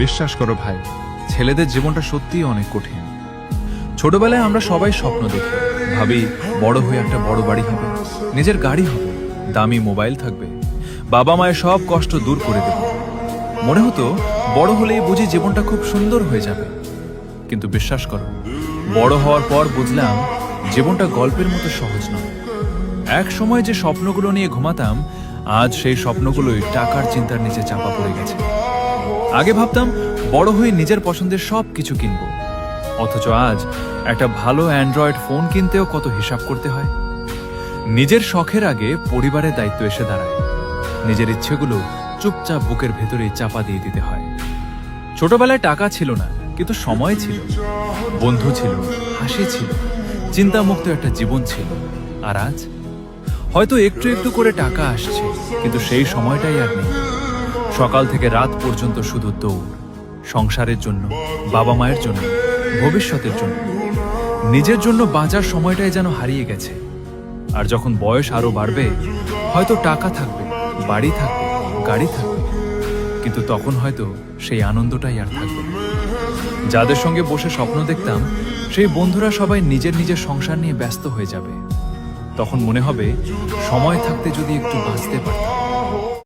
বিশ্বাস করো ভাই, ছেলেদের জীবনটা সত্যিই অনেক কঠিন। ছোটবেলায় আমরা সবাই স্বপ্ন দেখি, ভাবি বড় হয়ে একটা বড় বাড়ি হবে, নিজের গাড়ি হবে, দামি মোবাইল থাকবে, বাবা মায়ের সব কষ্ট দূর করে দেব। মনে হতো বড় হলেই বুঝি জীবনটা খুব সুন্দর হয়ে যাবে। কিন্তু বিশ্বাস করো, বড় হওয়ার পর বুঝলাম জীবনটা গল্পের মতো সহজ নয়। এক সময় যে স্বপ্নগুলো নিয়ে ঘুমাতাম, আজ সেই স্বপ্নগুলোই টাকার চিন্তার নিচে চাপা পড়ে গেছে। আগে ভাবতাম বড় হয়ে নিজের পছন্দের সব কিছু কিনব, অথচ আজ একটা ভালো অ্যান্ড্রয়েড ফোন কিনতেও কত হিসাব করতে হয়। নিজের শখের আগে পরিবারের দায়িত্ব এসে দাঁড়ায়, নিজের ইচ্ছেগুলো চুপচাপ বুকের ভেতরেই চাপা দিয়ে দিতে হয়। ছোটবেলায় টাকা ছিল না, কিন্তু সময় ছিল, বন্ধু ছিল, হাসি ছিল, চিন্তামুক্ত একটা জীবন ছিল। আর আজ হয়তো একটু একটু করে টাকা আসছে, কিন্তু সেই সময়টাই আর নেই। সকাল থেকে রাত পর্যন্ত শুধু দৌড়, সংসারের জন্য, বাবা মায়ের জন্য, ভবিষ্যতের জন্য। নিজের জন্য বাঁচার সময়টাই যেন হারিয়ে গেছে। আর যখন বয়স আরো বাড়বে, হয়তো টাকা থাকবে, বাড়ি থাকবে, গাড়ি থাকবে, কিন্তু তখন হয়তো সেই আনন্দটাই আর থাকবে না। যাদের সঙ্গে বসে স্বপ্ন দেখতাম, সেই বন্ধুরা সবাই নিজের নিজের সংসার নিয়ে ব্যস্ত হয়ে যাবে। তখন মনে হবে সময় থাকতে যদি একটু বাঁচতে পারতাম।